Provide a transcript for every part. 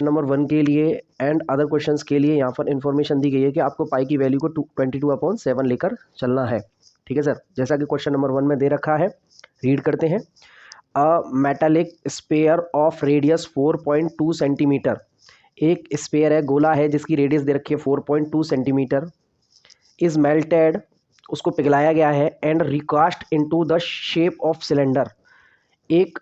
Question number 1 के लिए and other questions के लिए यहाँ पर इन्फॉर्मेशन दी गई है कि आपको पाई की वैल्यू को 22/7 लेकर चलना है। ठीक है सर, जैसा कि क्वेश्चन नंबर 1 में दे रखा है, रीड करते हैं। अ metallic sphere of radius 4.2 centimetre, एक स्पेयर है, गोला है जिसकी रेडियस दे रखी है 4.2 सेंटीमीटर, इज मेल्टेड, उसको पिघलाया गया है, and recast into the shape of cylinder, एक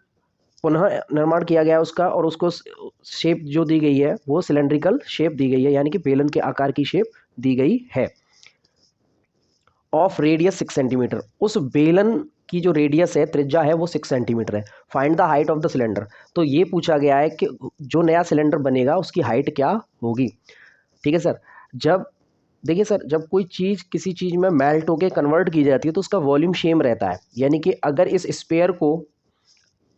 पुनः निर्माण किया गया है उसका, और उसको शेप जो दी गई है वो सिलेंड्रिकल शेप दी गई है, यानी कि बेलन के आकार की शेप दी गई है। ऑफ रेडियस 6 सेंटीमीटर, उस बेलन की जो रेडियस है, त्रिज्या है, वो 6 सेंटीमीटर है। Find the height of the cylinder, तो ये पूछा गया है कि जो नया सिलेंडर बनेगा उसकी हाइट क्या होगी। ठीक है सर, जब देखिए सर, जब कोई चीज़ किसी चीज़ में मेल्ट होकर कन्वर्ट की जाती है तो उसका वॉल्यूम सेम रहता है, यानी कि अगर इस स्पेयर को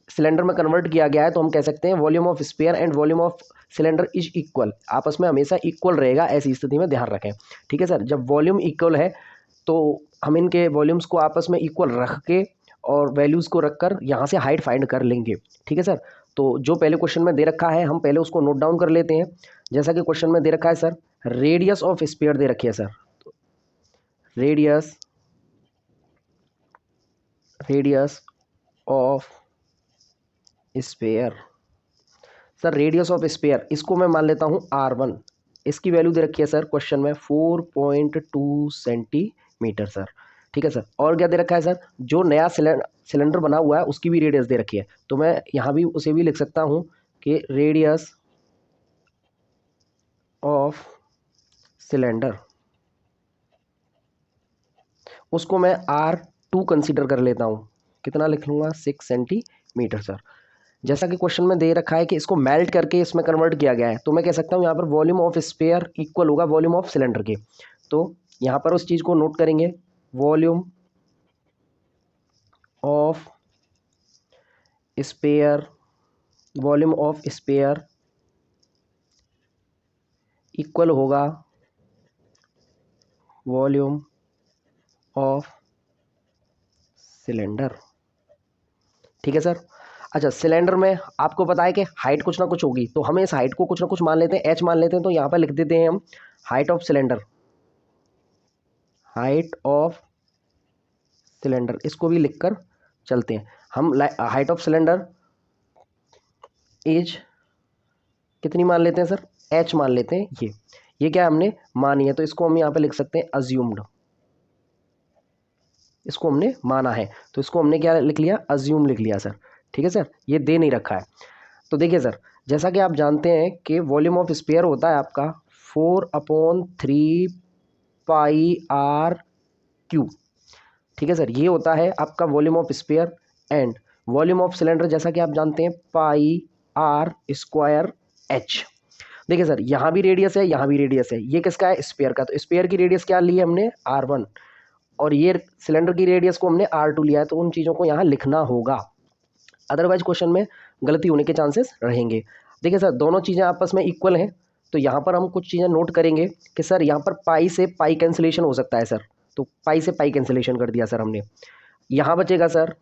सिलेंडर में कन्वर्ट किया गया है तो हम कह सकते हैं volume of sphere and volume of cylinder is equal, आपस में हमेशा इक्वल रहेगा, ऐसी स्थिति में ध्यान रखें। ठीक है सर, जब वॉल्यूम इक्वल है तो हम इनके वॉल्यूम्स को आपस में इक्वल रख के और वैल्यूज़ को रखकर यहाँ से हाइट फाइंड कर लेंगे। ठीक है सर, तो जो पहले क्वेश्चन में दे रखा है हम पहले उसको नोट डाउन कर लेते हैं। जैसा कि क्वेश्चन में दे रखा है सर, रेडियस ऑफ स्पेयर दे रखी है sir, radius of sphere, sir radius of sphere इसको मैं मान लेता हूँ R1, इसकी वैल्यू दे रखी है सर क्वेश्चन में 4.2 सेंटीमीटर सर। ठीक है सर, और क्या दे रखा है सर, जो नया सिलेंडर बना हुआ है उसकी भी रेडियस दे रखी है, तो मैं यहाँ भी उसे भी लिख सकता हूँ कि रेडियस ऑफ सिलेंडर, उसको मैं R2 कंसीडर कर लेता हूँ, कितना लिख लूँगा 6 सेंटीमीटर सर। जैसा कि क्वेश्चन में दे रखा है कि इसको मेल्ट करके इसमें कन्वर्ट किया गया है, तो मैं कह सकता हूँ यहाँ पर वॉल्यूम ऑफ स्पेयर इक्वल होगा वॉल्यूम ऑफ सिलेंडर के, तो यहाँ पर उस चीज़ को नोट करेंगे, volume of sphere, volume of sphere equal होगा वॉल्यूम ऑफ सिलेंडर। ठीक है सर, अच्छा सिलेंडर में आपको पता है कि हाइट कुछ ना कुछ होगी, तो हमें इस हाइट को कुछ ना कुछ मान लेते हैं, h मान लेते हैं, तो यहाँ पर लिख देते हैं हम height of cylinder, height of cylinder, इसको भी लिखकर चलते हैं हम। हाइट ऑफ सिलेंडर एज कितनी मान लेते हैं सर, h मान लेते हैं, ये क्या हमने मानी है, तो इसको हम यहाँ पे लिख सकते हैं अज्यूम्ड, इसको हमने माना है तो इसको हमने क्या लिख लिया, अज्यूम लिख लिया सर। ठीक है सर, ये दे नहीं रखा है। तो देखिए सर, जैसा कि आप जानते हैं कि वॉल्यूम ऑफ स्पेयर होता है आपका 4/3 पाई R⁴। ठीक है सर, ये होता है आपका volume of sphere, and volume of cylinder जैसा कि आप जानते हैं πr²h। देखिए सर, यहाँ भी रेडियस है, यहाँ भी रेडियस है, ये किसका है, स्पेयर का, तो स्पेयर की रेडियस क्या ली है हमने R1, और ये सिलेंडर की रेडियस को हमने R2 लिया है, तो उन चीज़ों को यहाँ लिखना होगा, अदरवाइज क्वेश्चन में गलती होने के चांसेस रहेंगे। देखिए सर, दोनों चीज़ें आपस में इक्वल हैं, तो यहाँ पर हम कुछ चीज़ें नोट करेंगे कि सर यहाँ पर पाई से पाई कैंसिलेशन हो सकता है सर, तो पाई से पाई कैंसिलेशन कर दिया सर हमने, यहाँ बचेगा सर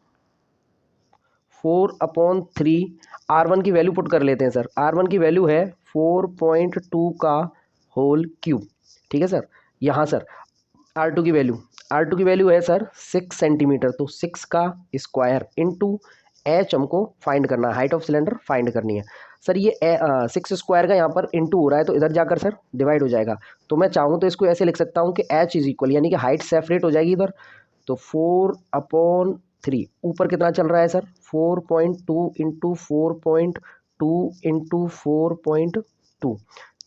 4/3, R1 की वैल्यू पुट कर लेते हैं सर, R1 की वैल्यू है 4.2 का होल क्यूब। ठीक है सर, यहाँ सर R2 की वैल्यू है सर 6 सेंटीमीटर, तो 6 का स्क्वायर इंटू h हमको फाइंड करना है, हाइट ऑफ सिलेंडर फाइंड करनी है सर। ये 6 स्क्वायर का यहाँ पर इंटू हो रहा है, तो इधर जाकर सर डिवाइड हो जाएगा, तो मैं चाहूँ तो इसको ऐसे लिख सकता हूँ कि h इज इक्वल, यानी कि हाइट सेपरेट हो जाएगी इधर, तो 4/3 ऊपर कितना चल रहा है सर 4.2 इंटू 4.2 इंटू 4.2।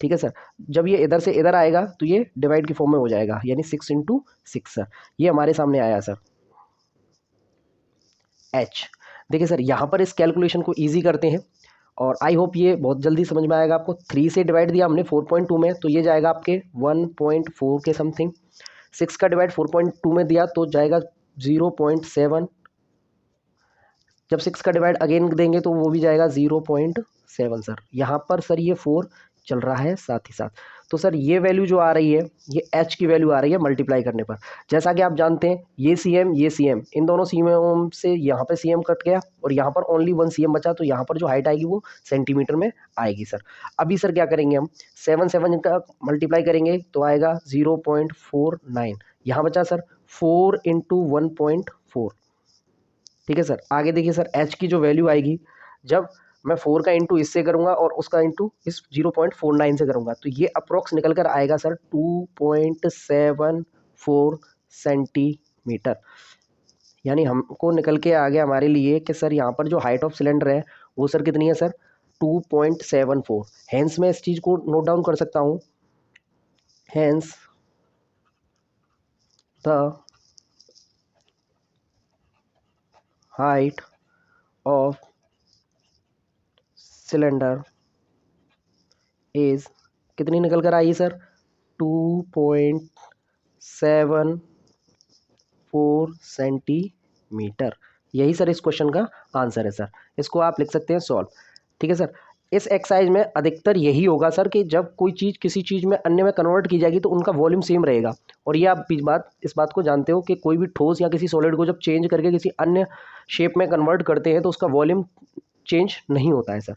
ठीक है सर, जब ये इधर से इधर आएगा तो ये डिवाइड की फॉर्म में हो जाएगा, यानी 6 इंटू 6 सर, ये हमारे सामने आया सर h। देखिए सर, यहाँ पर इस कैलकुलेशन को ईजी करते हैं, और आई होप ये बहुत जल्दी समझ में आएगा आपको। 3 से डिवाइड दिया हमने 4.2 में, तो ये जाएगा आपके 1.4 के समथिंग, 6 का डिवाइड 4.2 में दिया तो जाएगा 0.7, जब 6 का डिवाइड अगेन देंगे तो वो भी जाएगा 0.7 सर। यहाँ पर सर ये 4, चल रहा है साथ ही साथ। तो सर ये वैल्यू जो आ रही है, ये एच की वैल्यू आ रही है मल्टीप्लाई करने पर। जैसा कि आप जानते हैं ये सी एम, इन दोनों सी एम से यहाँ पे सी एम कट गया और यहाँ पर ओनली 1 सी एम बचा, तो यहाँ पर जो हाइट आएगी वो सेंटीमीटर में आएगी सर। अभी सर क्या करेंगे हम, 7 का मल्टीप्लाई करेंगे तो आएगा 0.49, यहाँ बचा सर 4 इंटू 1.4। ठीक है सर, आगे देखिए सर एच की जो वैल्यू आएगी, जब मैं 4 का इंटू इससे करूंगा और उसका इंटू इस 0.49 से करूंगा, तो ये अप्रोक्स निकल कर आएगा सर 2.74 सेंटीमीटर। यानी हमको निकल के आ गया हमारे लिए कि सर यहाँ पर जो हाइट ऑफ सिलेंडर है वो सर कितनी है सर, 2.74। हैंस मैं इस चीज़ को नोट डाउन कर सकता हूँ, hence the height of cylinder is कितनी निकल कर आई सर, 2.74 सेंटीमीटर। यही सर इस क्वेश्चन का आंसर है सर, इसको आप लिख सकते हैं सॉल्व। ठीक है सर, इस एक्सरसाइज में अधिकतर यही होगा सर कि जब कोई चीज़ किसी चीज़ में अन्य में कन्वर्ट की जाएगी तो उनका वॉल्यूम सेम रहेगा। और ये आप इस बात को जानते हो कि कोई भी ठोस या किसी सॉलिड को जब चेंज करके किसी अन्य शेप में कन्वर्ट करते हैं तो उसका वॉल्यूम चेंज नहीं होता है सर।